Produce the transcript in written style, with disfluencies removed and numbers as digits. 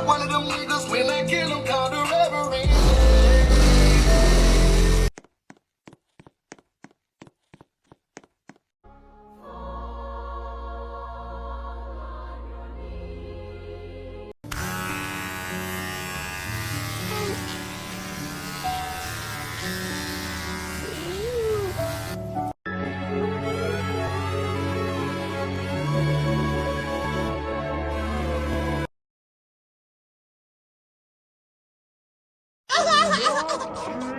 not one of them niggas when I kill them, call the reverend. Ha ha ha!